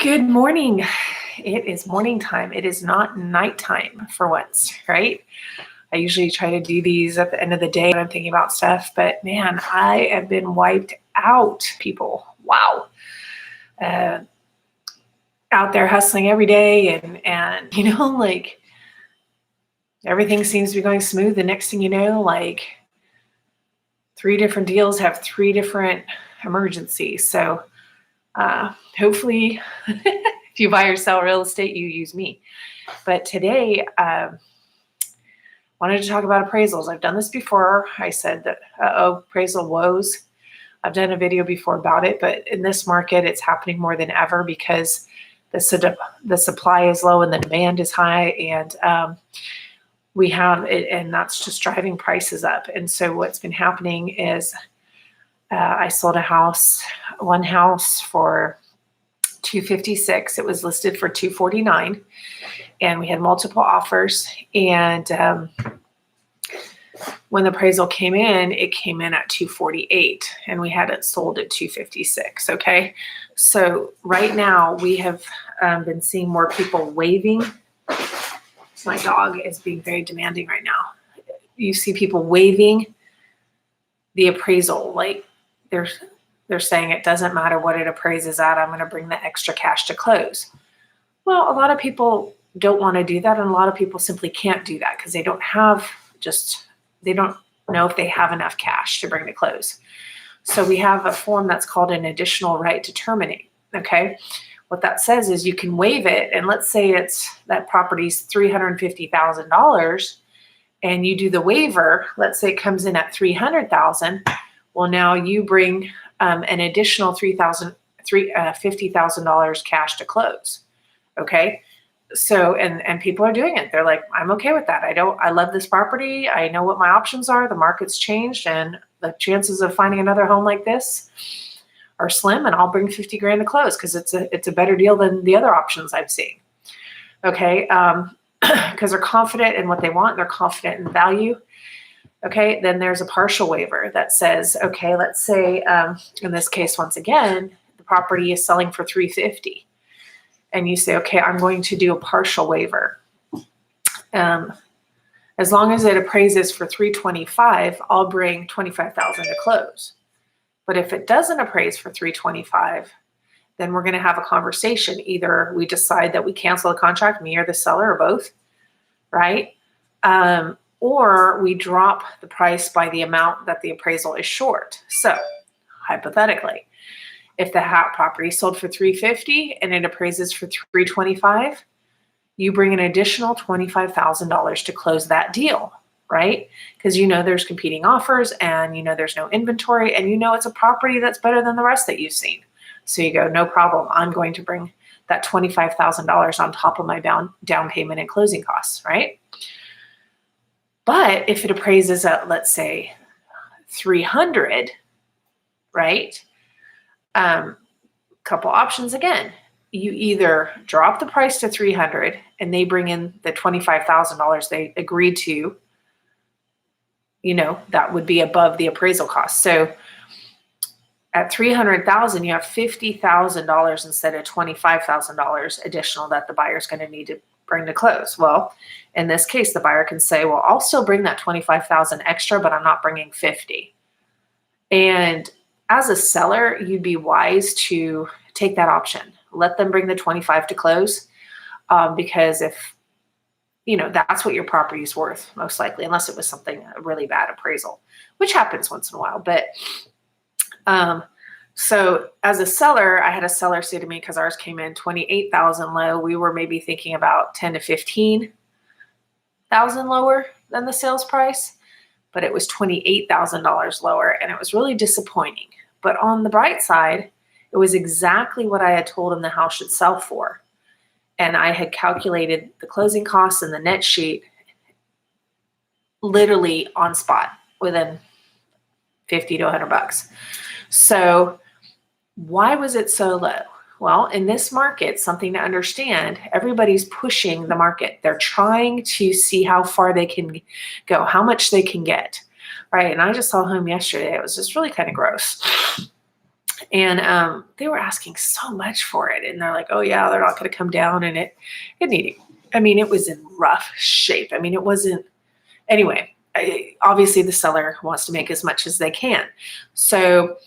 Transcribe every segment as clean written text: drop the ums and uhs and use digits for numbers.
Good morning. It is morning time. It is not nighttime for once, right? I usually try to do these at the end of the day when I'm thinking about stuff, but man, I have been wiped out, people. Wow. Out there hustling every day and like everything seems to be going smooth. The next thing you know, like 3 different deals have 3 different emergencies. So hopefully if you buy or sell real estate, you use me. But today, wanted to talk about appraisals. I've done this before. I said that, appraisal woes. I've done a video before about it, but in this market, it's happening more than ever because the supply is low and the demand is high, and we have it, and that's just driving prices up. And so what's been happening is I sold one house for $256. It was listed for $249, and we had multiple offers. And when the appraisal came in, it came in at $248, and we had it sold at $256. Okay, so right now we have been seeing more people waiving. My dog is being very demanding right now. You see people waiving the appraisal, like they're saying it doesn't matter what it appraises at, I'm going to bring the extra cash to close. Well, a lot of people don't want to do that, and a lot of people simply can't do that because they don't know if they have enough cash to bring to close. So we have a form that's called an additional right to terminate. Okay, what that says is you can waive it, and let's say that property's $350,000, and you do the waiver. Let's say it comes in at $300,000. Well, now you bring an additional $50,000 cash to close. Okay. So, and people are doing it. They're like, I'm okay with that. I love this property. I know what my options are. The market's changed, and the chances of finding another home like this are slim, and I'll bring 50 grand to close because it's a better deal than the other options I've seen. Okay. Because they're confident in what they want. They're confident in value. Okay, then there's a partial waiver that says, okay, let's say in this case, once again, the property is selling for $350, and you say, okay, I'm going to do a partial waiver. As long as it appraises for $325, I'll bring $25,000 to close. But if it doesn't appraise for $325, then we're going to have a conversation. Either we decide that we cancel the contract, me or the seller, or both, right? Or we drop the price by the amount that the appraisal is short. So hypothetically, if the property sold for $350 and it appraises for $325, you bring an additional $25,000 to close that deal, right? Because there's competing offers, and there's no inventory, and it's a property that's better than the rest that you've seen. So you go, no problem. I'm going to bring that $25,000 on top of my down payment and closing costs, right? But if it appraises at, let's say, 300, right? Couple options again. You either drop the price to 300 and they bring in the $25,000 they agreed to, that would be above the appraisal cost. So at $300,000, you have $50,000 instead of $25,000 additional that the buyer's going to need to bring to close. Well, in this case, the buyer can say, well, I'll still bring that $25,000 extra, but I'm not bringing 50. And as a seller, you'd be wise to take that option. Let them bring the 25 to close, because if, that's what your property is worth, most likely, unless it was a really bad appraisal, which happens once in a while. But so as a seller, I had a seller say to me, because ours came in $28,000 low, we were maybe thinking about $10,000 to $15,000 lower than the sales price, but it was $28,000 lower, and it was really disappointing. But on the bright side, it was exactly what I had told him the house should sell for. And I had calculated the closing costs and the net sheet literally on spot within $50 to $100. So why was it so low? Well, in this market, something to understand, everybody's pushing the market. They're trying to see how far they can go, how much they can get, right? And I just saw a home yesterday. It was just really kind of gross. And they were asking so much for it. And they're like, oh yeah, they're not going to come down. And it needed, I mean, it was in rough shape. I mean, it wasn't, anyway, obviously the seller wants to make as much as they can. So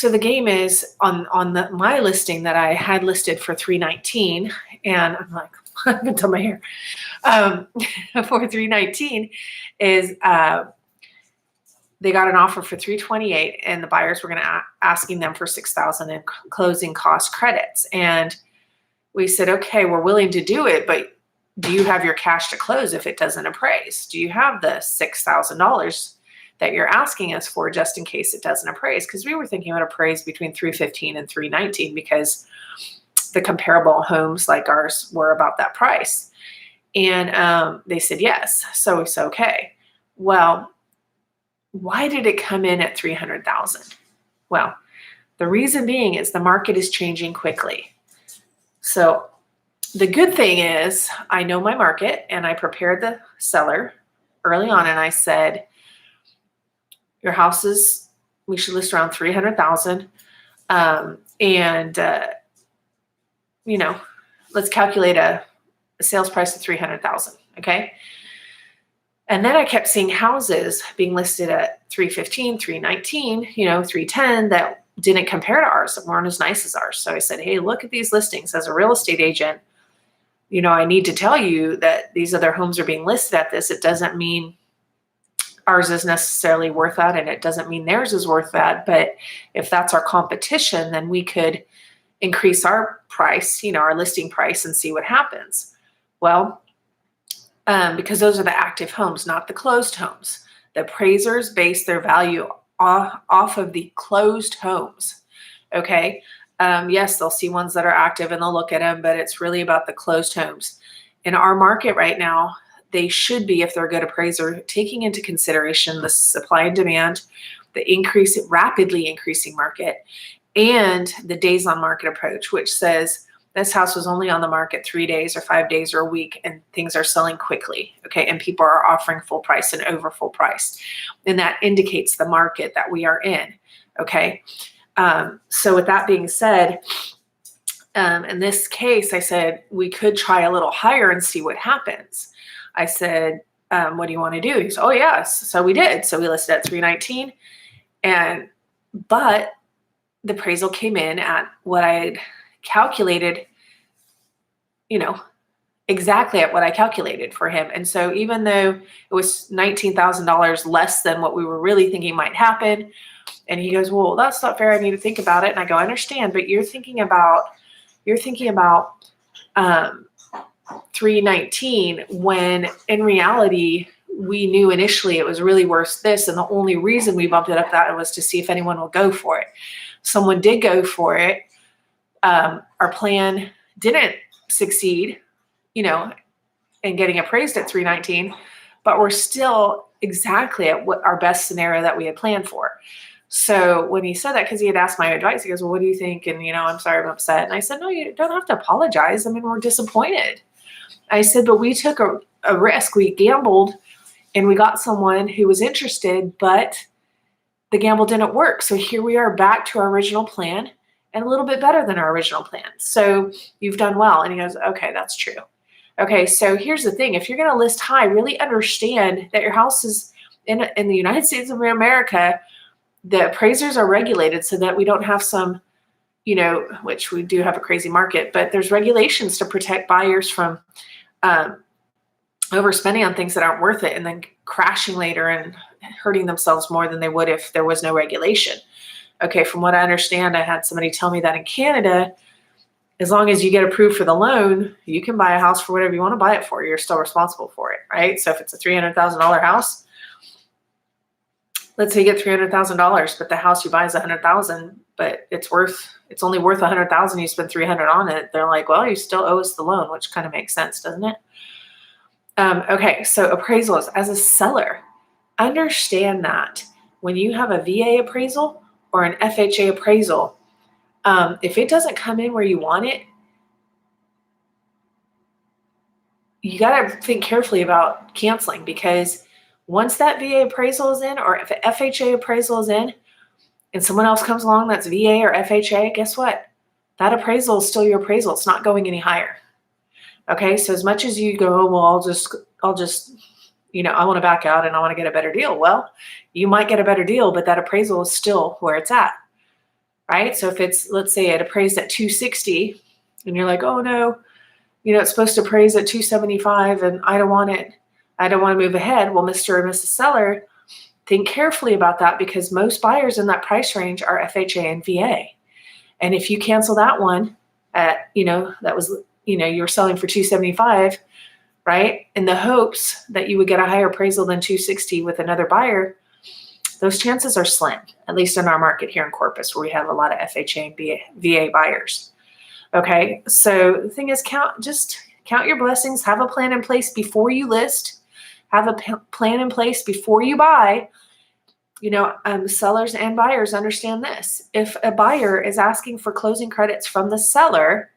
the game is on my listing that I had listed for $319, and I'm like, I haven't done my hair. For $319 is they got an offer for $328, and the buyers were going to asking them for $6,000 in closing cost credits. And we said, okay, we're willing to do it, but do you have your cash to close if it doesn't appraise? Do you have the $6,000 that you're asking us for just in case it doesn't appraise? Because we were thinking it would appraise between $315 and $319 because the comparable homes like ours were about that price. And they said yes. So we said, okay. Well, why did it come in at $300,000? Well, the reason being is the market is changing quickly. So the good thing is I know my market, and I prepared the seller early on, and I said, your houses, we should list around $300,000. Let's calculate a sales price of $300,000. Okay. And then I kept seeing houses being listed at $315, $319, $310 that didn't compare to ours, that weren't as nice as ours. So I said, hey, look at these listings. As a real estate agent, I need to tell you that these other homes are being listed at this. It doesn't mean ours is necessarily worth that, and it doesn't mean theirs is worth that. But if that's our competition, then we could increase our price, our listing price, and see what happens. Well, because those are the active homes, not the closed homes. The appraisers base their value off of the closed homes. Okay. Yes, they'll see ones that are active and they'll look at them, but it's really about the closed homes. In our market right now, they should be, if they're a good appraiser, taking into consideration the supply and demand, the rapidly increasing market, and the days on market approach, which says this house was only on the market 3 days or 5 days or a week, and things are selling quickly. Okay. And people are offering full price and over full price. And that indicates the market that we are in. Okay. So with that being said, in this case, I said, we could try a little higher and see what happens. I said, what do you want to do? He said, oh yes. So we did. So we listed at $319, but the appraisal came in at what I had calculated, exactly at what I calculated for him. And so even though it was $19,000 less than what we were really thinking might happen, and he goes, well, that's not fair. I need to think about it. And I go, I understand, but you're thinking about $319 when in reality, we knew initially it was really worth this. And the only reason we bumped it up that was to see if anyone will go for it. Someone did go for it. Our plan didn't succeed, in getting appraised at $319, but we're still exactly at what our best scenario that we had planned for. So when he said that, because he had asked my advice, he goes, well, what do you think? And, I'm sorry, I'm upset. And I said, no, you don't have to apologize. I mean, we're disappointed. I said, but we took a risk. We gambled, and we got someone who was interested, but the gamble didn't work. So here we are back to our original plan, and a little bit better than our original plan. So you've done well. And he goes, okay, that's true. Okay, so here's the thing. If you're going to list high, really understand that your house is in the United States of America. The appraisers are regulated so that we don't have some, which we do have a crazy market, but there's regulations to protect buyers from overspending on things that aren't worth it and then crashing later and hurting themselves more than they would if there was no regulation. Okay, from what I understand, I had somebody tell me that in Canada, as long as you get approved for the loan, you can buy a house for whatever you want to buy it for. You're still responsible for it, right? So if it's a $300,000 house, let's say you get $300,000, but the house you buy is $100,000, but it's only worth $100,000. You spend $300 on it. They're like, well, you still owe us the loan, which kind of makes sense, doesn't it? Okay, so appraisals as a seller, understand that when you have a VA appraisal or an FHA appraisal, if it doesn't come in where you want it, you got to think carefully about canceling, because once that VA appraisal is in, or if an FHA appraisal is in, and someone else comes along that's VA or FHA, guess what? That appraisal is still your appraisal. It's not going any higher. Okay, so as much as you go, well, I'll just, I want to back out and I want to get a better deal. Well, you might get a better deal, but that appraisal is still where it's at, right? So if it's, let's say it appraised at 260 and you're like, oh no, it's supposed to appraise at 275 and I don't want it. I don't want to move ahead. Well, Mr. or Mrs. Seller, think carefully about that, because most buyers in that price range are FHA and VA. And if you cancel that one at, that was, you were selling for 275, right? In the hopes that you would get a higher appraisal than 260 with another buyer, those chances are slim, at least in our market here in Corpus, where we have a lot of FHA and VA buyers. Okay, so the thing is, just count your blessings, have a plan in place before you list, have a plan in place before you buy. Sellers and buyers understand this. If a buyer is asking for closing credits from the seller,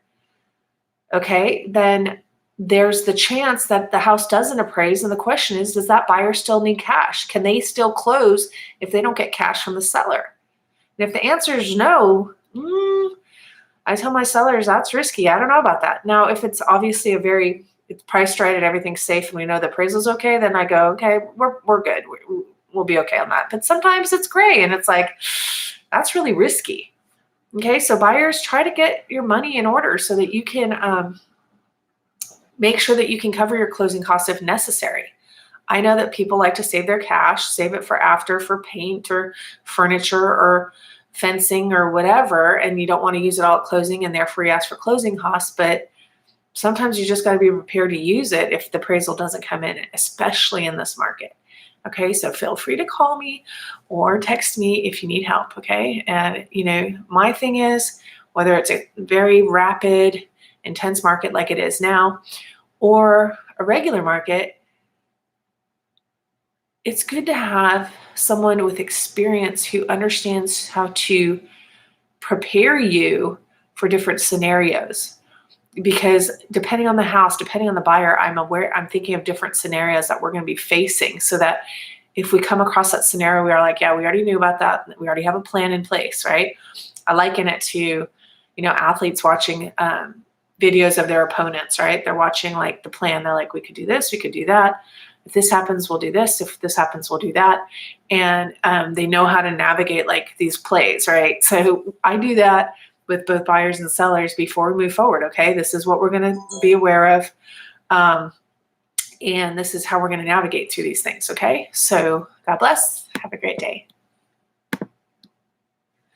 okay, then there's the chance that the house doesn't appraise. And the question is, does that buyer still need cash? Can they still close if they don't get cash from the seller? And if the answer is no, I tell my sellers that's risky. I don't know about that. Now, if it's obviously it's priced right and everything's safe and we know the appraisal's okay, then I go, okay, we're good. We'll be okay on that. But sometimes it's gray and it's like, that's really risky. Okay, so buyers, try to get your money in order so that you can make sure that you can cover your closing costs if necessary. I know that people like to save their cash, save it for after, for paint or furniture or fencing or whatever, and you don't want to use it all at closing and therefore you ask for closing costs. But sometimes you just got to be prepared to use it if the appraisal doesn't come in, especially in this market. Okay, so feel free to call me or text me if you need help, okay? And, my thing is, whether it's a very rapid, intense market like it is now or a regular market, it's good to have someone with experience who understands how to prepare you for different scenarios. Because depending on the house, depending on the buyer, I'm thinking of different scenarios that we're going to be facing, so that if we come across that scenario, we are like, yeah, we already knew about that. We already have a plan in place, right? I liken it to, athletes watching videos of their opponents, right? They're watching like the plan. They're like, we could do this, we could do that. If this happens, we'll do this. If this happens, we'll do that. And they know how to navigate like these plays, right? So I do that with both buyers and sellers before we move forward. Okay, this is what we're going to be aware of. And this is how we're going to navigate through these things. Okay, so God bless. Have a great day.